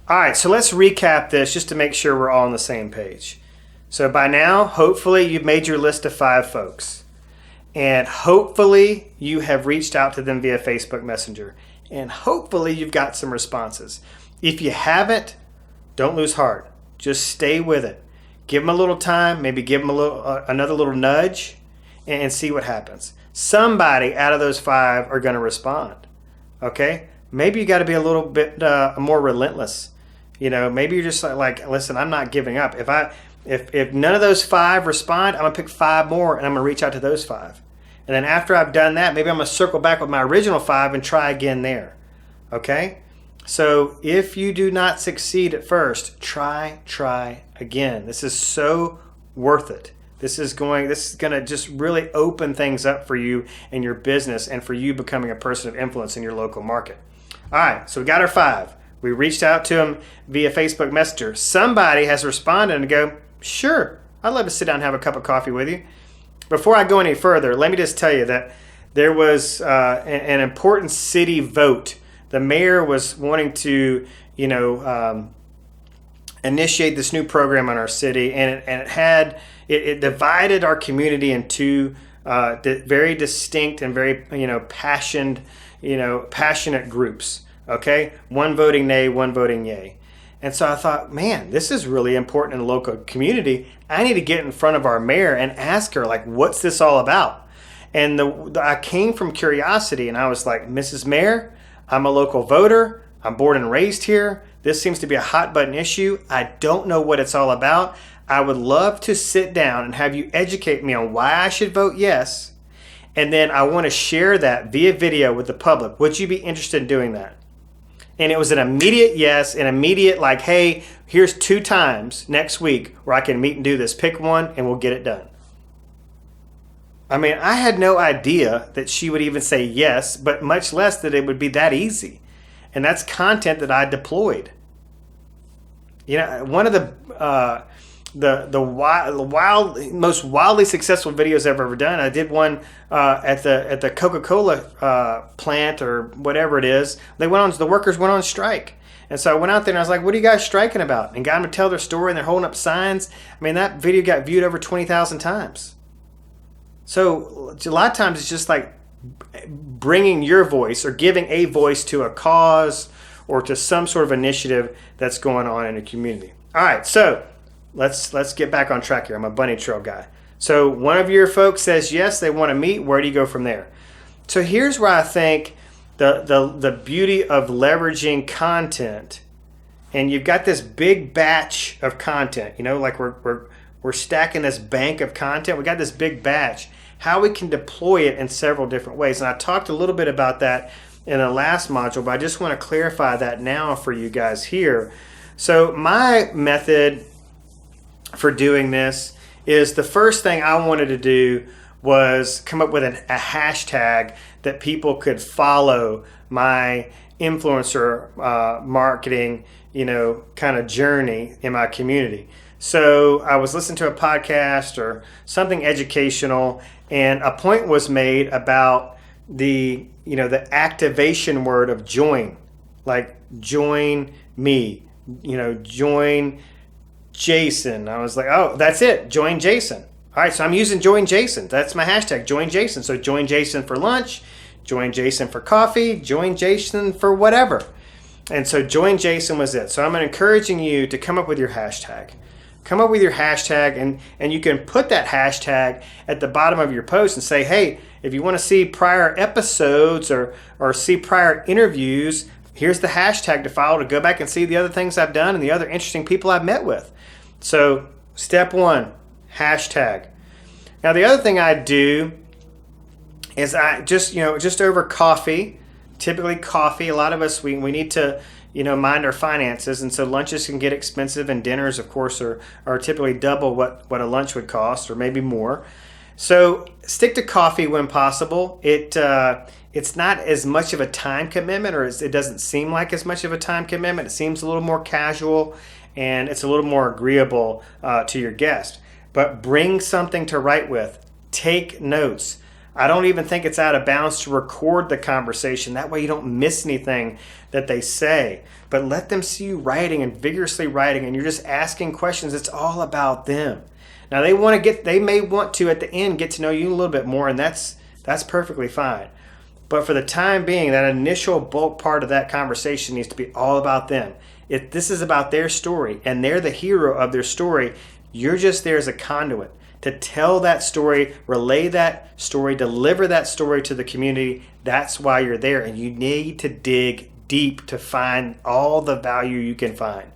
All right, so let's recap this just to make sure we're all on the same page. So by now, hopefully you've made your list of 5 folks. And hopefully you have reached out to them via Facebook Messenger. And hopefully you've got some responses. If you haven't, don't lose heart. Just stay with it. Give them a little time, maybe give them another little nudge, and see what happens. Somebody out of those 5 are going to respond. Okay? Maybe you got to be a little bit more relentless. Maybe you're just like, listen, I'm not giving up. If none of those 5 respond, I'm going to pick 5 more and I'm going to reach out to those 5. And then after I've done that, maybe I'm going to circle back with my original 5 and try again there. Okay? So if you do not succeed at first, try again. This is so worth it. This is going to just really open things up for you and your business and for you becoming a person of influence in your local market. All right, so we got our 5. We reached out to them via Facebook Messenger. Somebody has responded and go, sure, I'd love to sit down and have a cup of coffee with you. Before I go any further, let me just tell you that there was an important city vote. The mayor was wanting to, initiate this new program in our city, and it divided our community into very distinct and very passionate groups. Okay, one voting nay, one voting yay. And so I thought, man, this is really important in the local community. I need to get in front of our mayor and ask her, like, what's this all about? And I came from curiosity, and I was like, Mrs. Mayor, I'm a local voter. I'm born and raised here. This seems to be a hot button issue. I don't know what it's all about. I would love to sit down and have you educate me on why I should vote yes. And then I want to share that via video with the public. Would you be interested in doing that? And it was an immediate yes, an immediate like, hey, here's 2 times next week where I can meet and do this. Pick one and we'll get it done. I mean, I had no idea that she would even say yes, but much less that it would be that easy. And that's content that I deployed. One of the most wildly successful videos I've ever done. I did one at the Coca-Cola plant or whatever it is. The workers went on strike. And so I went out there and I was like, what are you guys striking about? And got them to tell their story, and they're holding up signs. I mean, that video got viewed over 20,000 times. So a lot of times it's just like bringing your voice or giving a voice to a cause or to some sort of initiative that's going on in a community. All right, so let's get back on track here. I'm a bunny trail guy. So one of your folks says yes, they want to meet. Where do you go from there? So here's where I think the beauty of leveraging content, and you've got this big batch of content. Like we're stacking this bank of content. We got this big batch. How we can deploy it in several different ways. And I talked a little bit about that in the last module, but I just want to clarify that now for you guys here. So my method for doing this is, the first thing I wanted to do was come up with a hashtag that people could follow my influencer marketing, kind of journey in my community. So I was listening to a podcast or something educational, and a point was made about the activation word of join, like join me, join Jason. I was like, oh, that's it, join Jason. All right, so I'm using join Jason. That's my hashtag, join Jason. So join Jason for lunch, join Jason for coffee, join Jason for whatever. And so join Jason was it. So I'm encouraging you to come up with your hashtag. Come up with your hashtag, and you can put that hashtag at the bottom of your post and say, hey, if you want to see prior episodes or see prior interviews, here's the hashtag to follow to go back and see the other things I've done and the other interesting people I've met with. So step 1, hashtag. Now the other thing I do is I just over coffee, typically coffee, a lot of us, we need to mind our finances, and so lunches can get expensive, and dinners, of course, are typically double what a lunch would cost, or maybe more. So stick to coffee when possible. It's not as much of a time commitment, or it doesn't seem like as much of a time commitment. It seems a little more casual, and it's a little more agreeable to your guest. But bring something to write with. Take notes. I don't even think it's out of bounds to record the conversation. That way you don't miss anything that they say. But let them see you writing and vigorously writing, and you're just asking questions. It's all about them. Now they may want to at the end get to know you a little bit more, and that's perfectly fine. But for the time being, that initial bulk part of that conversation needs to be all about them. If this is about their story and they're the hero of their story, you're just there as a conduit to tell that story, relay that story, deliver that story to the community. That's why you're there, and you need to dig deep to find all the value you can find.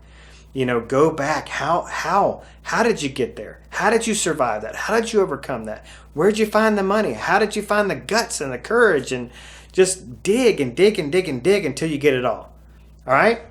Go back. How did you get there? How did you survive that? How did you overcome that? Where'd you find the money? How did you find the guts and the courage? And just dig and dig and dig and dig until you get it all. All right?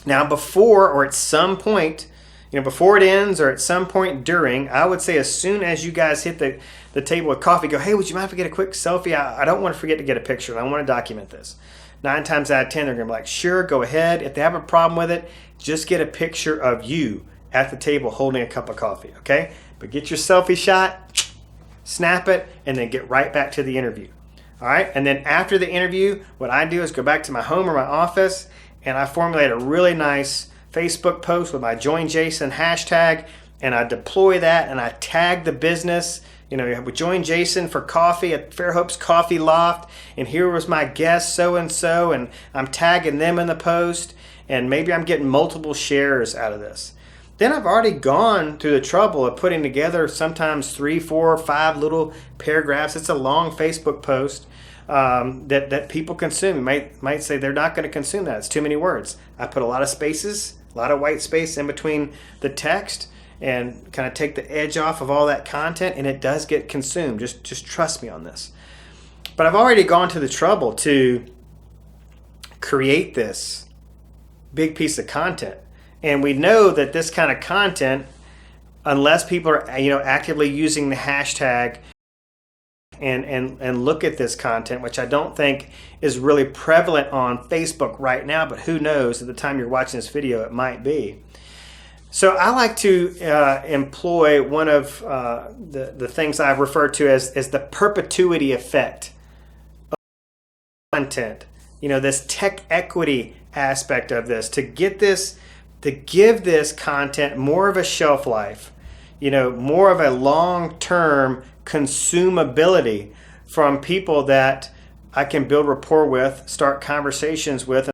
Now, before or at some point, before it ends or at some point during, I would say as soon as you guys hit the table with coffee, go, hey, would you mind if I get a quick selfie? I don't want to forget to get a picture, and I want to document this. 9 times out of 10, they're going to be like, sure, go ahead. If they have a problem with it, just get a picture of you at the table holding a cup of coffee, okay? But get your selfie shot, snap it, and then get right back to the interview. All right? And then after the interview, what I do is go back to my home or my office, and I formulate a really nice Facebook post with my Join Jason hashtag, and I deploy that, and I tag the business. We joined Jason for coffee at Fairhope's Coffee Loft, and here was my guest so-and-so, and I'm tagging them in the post, and maybe I'm getting multiple shares out of this. Then I've already gone through the trouble of putting together sometimes 3, 4, 5 little paragraphs. It's a long Facebook post that people consume. You might say they're not going to consume that. It's too many words. I put a lot of spaces, a lot of white space in between the text, and kind of take the edge off of all that content, and it does get consumed. Just trust me on this. But I've already gone to the trouble to create this big piece of content. And we know that this kind of content, unless people are actively using the hashtag and look at this content, which I don't think is really prevalent on Facebook right now, but who knows, at the time you're watching this video, it might be. So I like to employ one of the things I've referred to as the perpetuity effect of content. This tech equity aspect of this, to give this content more of a shelf life, more of a long-term consumability from people that I can build rapport with, start conversations with,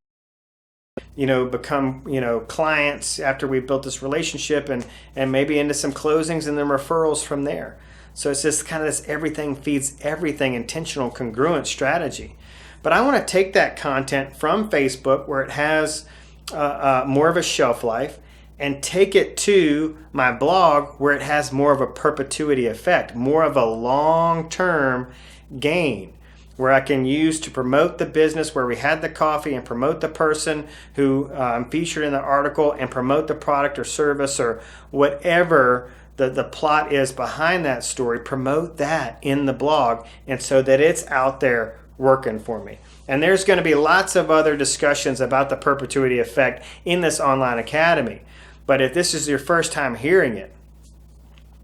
become, clients after we've built this relationship, and maybe into some closings and then referrals from there. So it's just kind of this everything feeds everything intentional congruent strategy. But I want to take that content from Facebook where it has more of a shelf life and take it to my blog where it has more of a perpetuity effect, more of a long-term gain, where I can use to promote the business where we had the coffee and promote the person who I'm featured in the article and promote the product or service or whatever the plot is behind that story. Promote that in the blog, and so that it's out there working for me. And there's going to be lots of other discussions about the perpetuity effect in this online academy. But if this is your first time hearing it,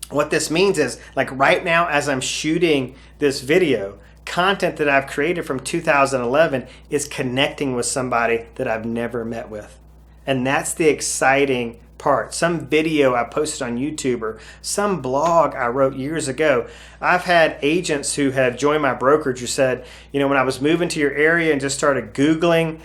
what this means is, like right now as I'm shooting this video, content that I've created from 2011 is connecting with somebody that I've never met with. And that's the exciting part. Some video I posted on YouTube or some blog I wrote years ago. I've had agents who have joined my brokerage who said, when I was moving to your area and just started Googling,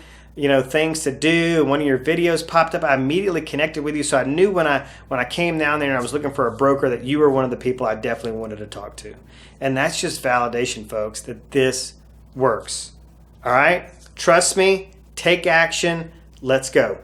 things to do, and one of your videos popped up, I immediately connected with you. So I knew when I came down there and I was looking for a broker that you were one of the people I definitely wanted to talk to. And that's just validation, folks, that this works. All right? Trust me, take action, let's go.